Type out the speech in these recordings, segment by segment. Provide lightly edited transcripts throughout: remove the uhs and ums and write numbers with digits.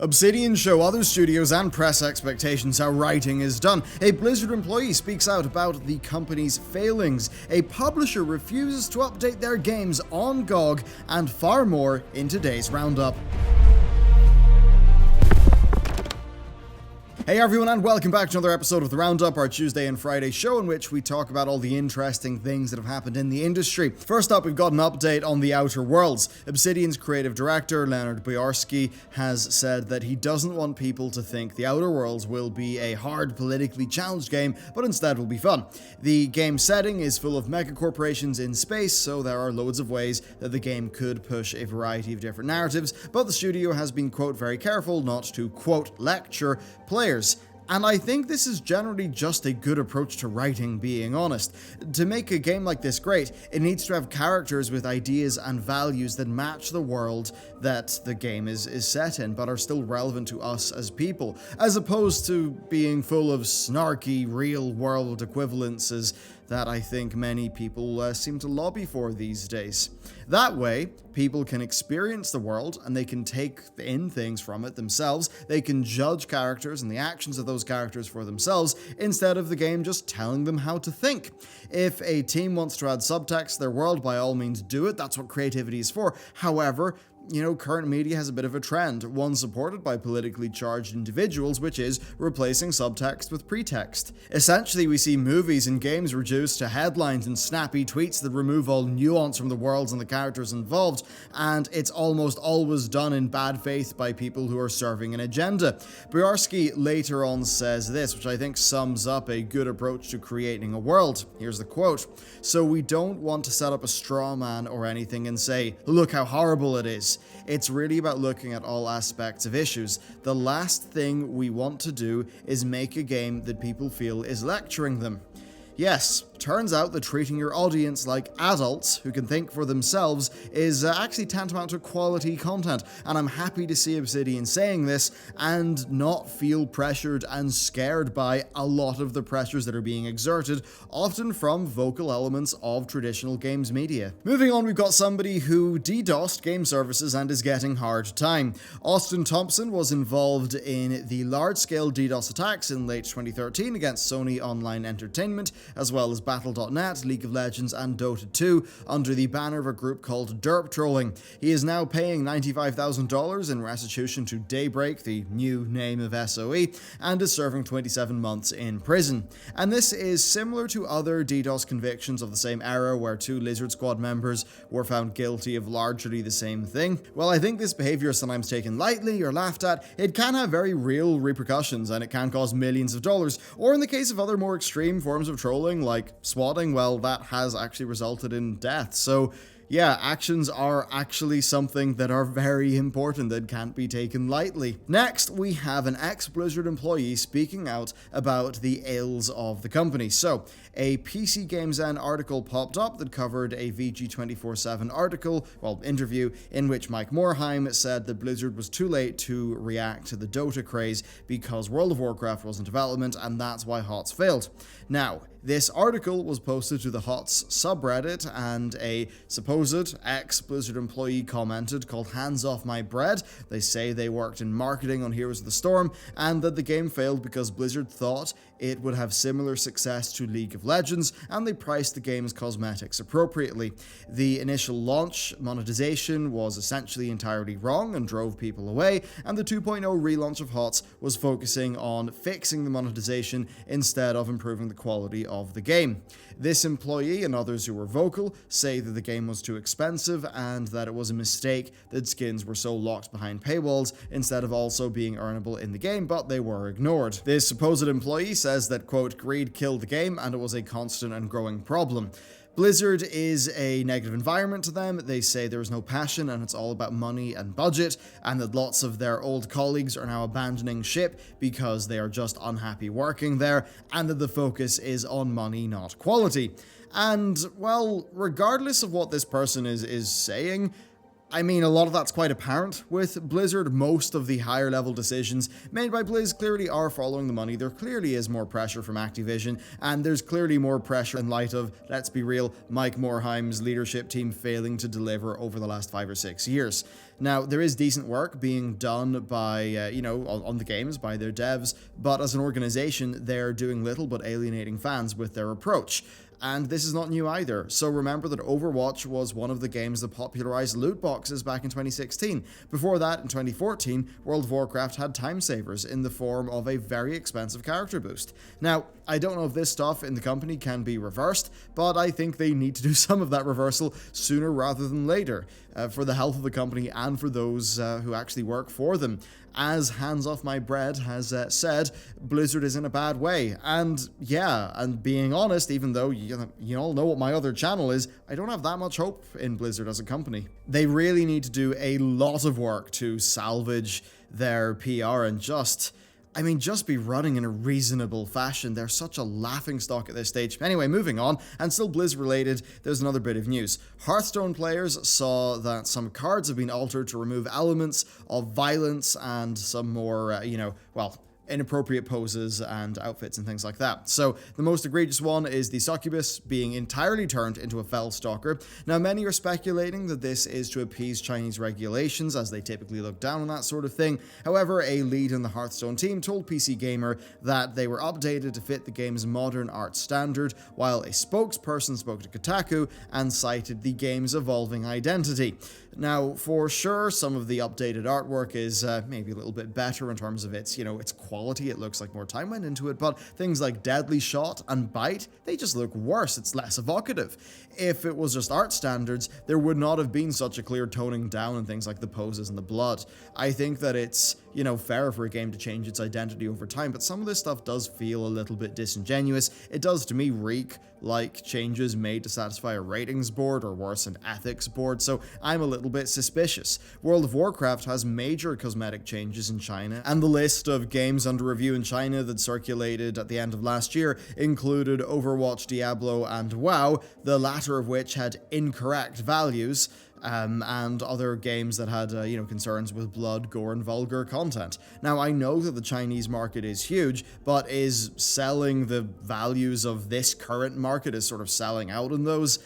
Obsidian show other studios and press expectations how writing is done. A Blizzard employee speaks out about the company's failings. A publisher refuses to update their games on GOG, and far more in today's roundup. Hey everyone, and welcome back to another episode of The Roundup, our Tuesday and Friday show in which we talk about all the interesting things that have happened in the industry. First up, we've got an update on The Outer Worlds. Obsidian's creative director, Leonard Boyarsky, has said that he doesn't want people to think The Outer Worlds will be a hard, politically challenged game, but instead will be fun. The game's setting is full of megacorporations in space, so there are loads of ways that the game could push a variety of different narratives, but the studio has been, quote, very careful not to, quote, lecture players. And I think this is generally just a good approach to writing, being honest. To make a game like this great, it needs to have characters with ideas and values that match the world that the game is set in, but are still relevant to us as people, as opposed to being full of snarky, real-world equivalences that I think many people seem to lobby for these days. That way, people can experience the world and they can take in things from it themselves. They can judge characters and the actions of those characters for themselves instead of the game just telling them how to think. If a team wants to add subtext to their world, by all means do it. That's what creativity is for. However, current media has a bit of a trend, one supported by politically charged individuals, which is replacing subtext with pretext. Essentially, we see movies and games reduced to headlines and snappy tweets that remove all nuance from the worlds and the characters involved, and it's almost always done in bad faith by people who are serving an agenda. Boyarsky later on says this, which I think sums up a good approach to creating a world. Here's the quote. "So we don't want to set up a straw man or anything and say, look how horrible it is. It's really about looking at all aspects of issues. The last thing we want to do is make a game that people feel is lecturing them." Yes, turns out that treating your audience like adults who can think for themselves is actually tantamount to quality content, and I'm happy to see Obsidian saying this and not feel pressured and scared by a lot of the pressures that are being exerted, often from vocal elements of traditional games media. Moving on, we've got somebody who DDoSed game services and is getting hard time. Austin Thompson was involved in the large-scale DDoS attacks in late 2013 against Sony Online Entertainment, as well as Battle.net, League of Legends, and Dota 2 under the banner of a group called Derp Trolling. He is now paying $95,000 in restitution to Daybreak, the new name of SOE, and is serving 27 months in prison. And this is similar to other DDoS convictions of the same era where two Lizard Squad members were found guilty of largely the same thing. While I think this behavior is sometimes taken lightly or laughed at, it can have very real repercussions and it can cost millions of dollars, or in the case of other more extreme forms of trolling like swatting, well, that has actually resulted in death. So yeah, actions are actually something that are very important that can't be taken lightly. Next, we have an ex-Blizzard employee speaking out about the ills of the company. So, a PC Games N article popped up that covered a VG247 interview, in which Mike Morhaime said that Blizzard was too late to react to the Dota craze because World of Warcraft was in development, and that's why HOTS failed. Now, this article was posted to the HOTS subreddit, and a supposed ex-Blizzard employee commented, called "Hands Off My Bread." They say they worked in marketing on Heroes of the Storm, and that the game failed because Blizzard thought it would have similar success to League of Legends, and they priced the game's cosmetics appropriately. The initial launch monetization was essentially entirely wrong and drove people away, and the 2.0 relaunch of HOTS was focusing on fixing the monetization instead of improving the quality of the game. This employee and others who were vocal say that the game was too expensive and that it was a mistake that skins were so locked behind paywalls instead of also being earnable in the game, but they were ignored. This supposed employee says that, quote, "greed killed the game and it was a constant and growing problem." Blizzard is a negative environment to them. They say there is no passion and it's all about money and budget, and that lots of their old colleagues are now abandoning ship because they are just unhappy working there, and that the focus is on money, not quality. And, well, regardless of what this person is saying, I mean, a lot of that's quite apparent with Blizzard. Most of the higher level decisions made by Blizz clearly are following the money. There clearly is more pressure from Activision, and there's clearly more pressure in light of, let's be real, Mike Morhaim's leadership team failing to deliver over the last 5 or 6 years. Now, there is decent work being done by, on the games by their devs, but as an organization, they're doing little but alienating fans with their approach. And this is not new either. So remember that Overwatch was one of the games that popularized loot boxes back in 2016. Before that, in 2014, World of Warcraft had time savers in the form of a very expensive character boost. Now, I don't know if this stuff in the company can be reversed, but I think they need to do some of that reversal sooner rather than later, for the health of the company and for those who actually work for them. As Hands Off My Bread has said, Blizzard is in a bad way. And yeah, and being honest, even though you all know what my other channel is, I don't have that much hope in Blizzard as a company. They really need to do a lot of work to salvage their PR and just be running in a reasonable fashion. They're such a laughingstock at this stage. Anyway, moving on, and still Blizz related, there's another bit of news. Hearthstone players saw that some cards have been altered to remove elements of violence and some more, inappropriate poses and outfits and things like that. So the most egregious one is the succubus being entirely turned into a fell stalker. Now, many are speculating that this is to appease Chinese regulations, as they typically look down on that sort of thing. However, a lead in the Hearthstone team told PC Gamer that they were updated to fit the game's modern art standard, while a spokesperson spoke to Kotaku and cited the game's evolving identity. Now, for sure, some of the updated artwork is maybe a little bit better in terms of its quality. It looks like more time went into it, but things like Deadly Shot and Bite, they just look worse. It's less evocative. If it was just art standards, there would not have been such a clear toning down in things like the poses and the blood. I think that it's, fair for a game to change its identity over time, but some of this stuff does feel a little bit disingenuous. It does, to me, reek like changes made to satisfy a ratings board, or worse, an ethics board, so I'm a little bit suspicious. World of Warcraft has major cosmetic changes in China, and the list of games under review in China that circulated at the end of last year included Overwatch, Diablo, and WoW, the latter of which had incorrect values, and other games that had, concerns with blood, gore, and vulgar content. Now, I know that the Chinese market is huge, but is selling the values of this current market is sort of selling out in those?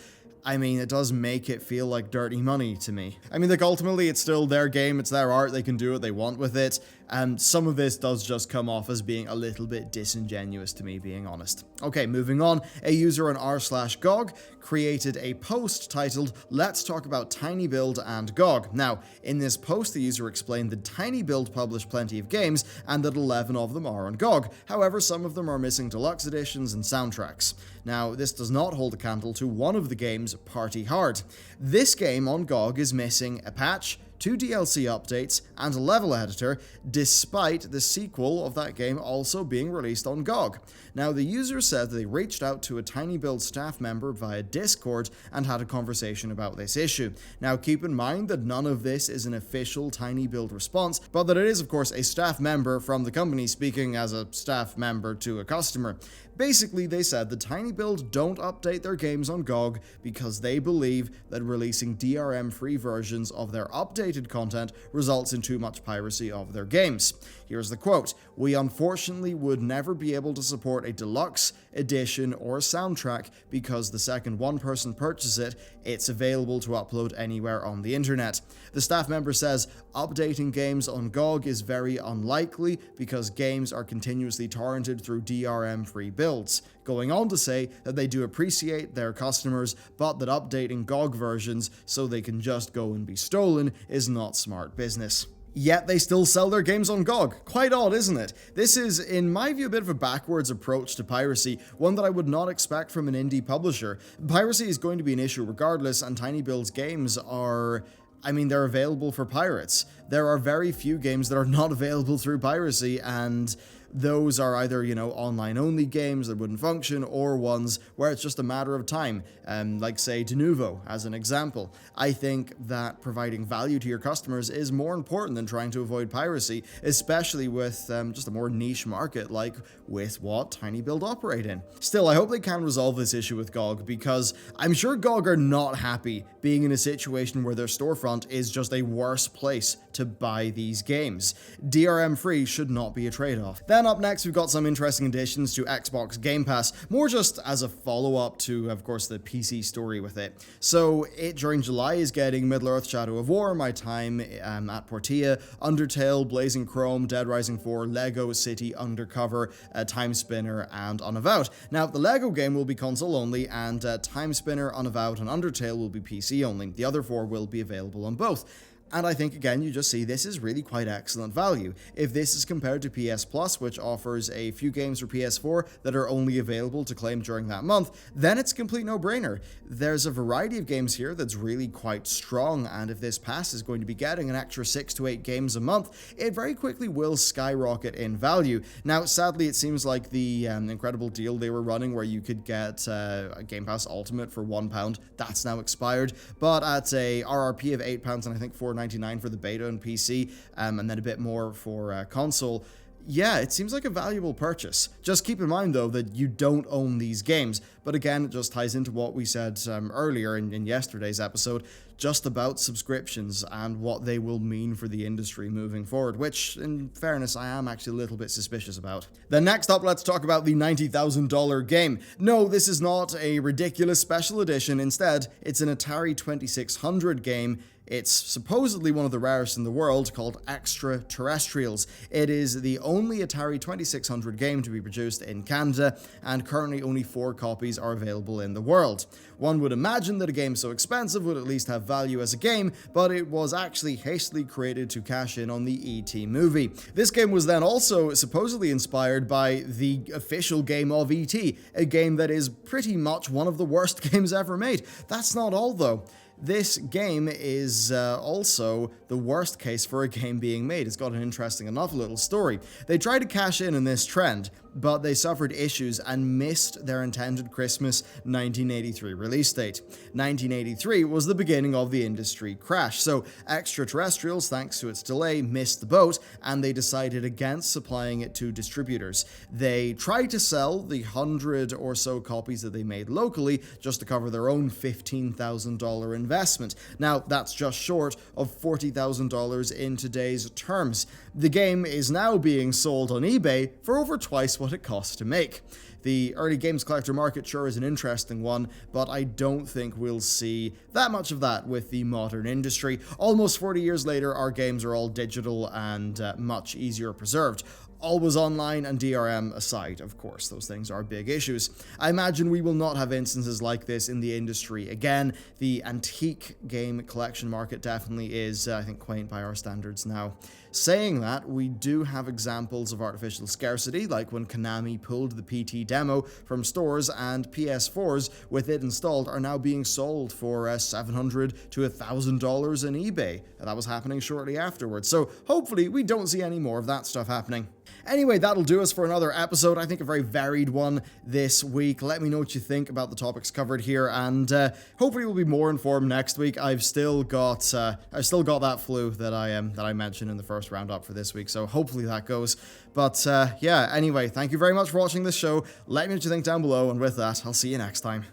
It does make it feel like dirty money to me. Ultimately, it's still their game, it's their art, they can do what they want with it, and some of this does just come off as being a little bit disingenuous to me, being honest. Okay, moving on, a user on r/GOG created a post titled, "Let's Talk About TinyBuild and GOG." Now, in this post, the user explained that TinyBuild published plenty of games, and that 11 of them are on GOG. However, some of them are missing deluxe editions and soundtracks. Now, this does not hold a candle to one of the games, Party Hard. This game on GOG is missing a patch, 2 DLC updates, and a level editor, despite the sequel of that game also being released on GOG. Now, the user said that they reached out to a TinyBuild staff member via Discord and had a conversation about this issue. Now, keep in mind that none of this is an official TinyBuild response, but that it is, of course, a staff member from the company speaking as a staff member to a customer. Basically, they said that TinyBuild don't update their games on GOG because they believe that releasing DRM-free versions of their updated content results in too much piracy of their games. Here's the quote: "We unfortunately would never be able to support a deluxe edition or soundtrack because the second one person purchases it, it's available to upload anywhere on the internet." The staff member says, "Updating games on GOG is very unlikely because games are continuously torrented through DRM-free builds," going on to say that they do appreciate their customers, but that updating GOG versions so they can just go and be stolen is not smart business. Yet they still sell their games on GOG. Quite odd, isn't it? This is, in my view, a bit of a backwards approach to piracy, one that I would not expect from an indie publisher. Piracy is going to be an issue regardless, and TinyBuild's games are... they're available for pirates. there are very few games that are not available through piracy, and those are either, online only games that wouldn't function, or ones where it's just a matter of time, like say De Novo as an example. I think that providing value to your customers is more important than trying to avoid piracy, especially with just a more niche market like with what TinyBuild operate in. Still, I hope they can resolve this issue with GOG, because I'm sure GOG are not happy being in a situation where their storefront is just a worse place to buy these games. DRM free should not be a trade-off. Then up next, we've got some interesting additions to Xbox Game Pass, more just as a follow-up to, of course, the PC story with it. So it, during July, is getting Middle-earth: Shadow of War, My Time at Portia, Undertale, Blazing Chrome, Dead Rising 4, Lego City Undercover, Time Spinner, and Unavowed. Now, the Lego game will be console only, and Time Spinner, Unavowed, and Undertale will be PC only. The other 4 will be available on both. And I think, again, you just see this is really quite excellent value. If this is compared to PS Plus, which offers a few games for PS4 that are only available to claim during that month, then it's a complete no-brainer. There's a variety of games here that's really quite strong, and if this pass is going to be getting an extra 6 to 8 games a month, it very quickly will skyrocket in value. Now, sadly, it seems like the incredible deal they were running where you could get a Game Pass Ultimate for £1, that's now expired, but at a RRP of £8 and I think $4.99 for the beta and PC, and then a bit more for console. Yeah, it seems like a valuable purchase. Just keep in mind, though, that you don't own these games. But again, it just ties into what we said earlier in yesterday's episode, just about subscriptions and what they will mean for the industry moving forward, which, in fairness, I am actually a little bit suspicious about. Then next up, let's talk about the $90,000 game. No, this is not a ridiculous special edition. Instead, it's an Atari 2600 game. It's supposedly one of the rarest in the world, called ExtraTerrestrials. It is the only Atari 2600 game to be produced in Canada, and currently only 4 copies are available in the world. One would imagine that a game so expensive would at least have value as a game, but it was actually hastily created to cash in on the E.T. movie. This game was then also supposedly inspired by the official game of E.T., a game that is pretty much one of the worst games ever made. That's not all, though. This game is also the worst case for a game being made. It's got an interesting enough little story. They tried to cash in this trend, but they suffered issues and missed their intended Christmas 1983 release date. 1983 was the beginning of the industry crash, so ExtraTerrestrials, thanks to its delay, missed the boat, and they decided against supplying it to distributors. They tried to sell the 100 or so copies that they made locally just to cover their own $15,000 investment. Now, that's just short of $40,000 in today's terms. The game is now being sold on eBay for over twice what it costs to make. The early games collector market sure is an interesting one, but I don't think we'll see that much of that with the modern industry. Almost 40 years later, our games are all digital and much easier preserved. Always online and DRM aside, of course, those things are big issues. I imagine we will not have instances like this in the industry again. The antique game collection market definitely is, I think, quaint by our standards now. Saying that, we do have examples of artificial scarcity, like when Konami pulled the PT demo from stores and PS4s with it installed are now being sold for $700 to $1,000 in eBay. That was happening shortly afterwards, so hopefully we don't see any more of that stuff happening. Anyway, that'll do us for another episode. I think a very varied one this week. Let me know what you think about the topics covered here, and hopefully we'll be more informed next week. I've still got that flu that I mentioned in the first roundup for this week, so hopefully that goes. But yeah, anyway, thank you very much for watching this show. Let me know what you think down below, and with that, I'll see you next time.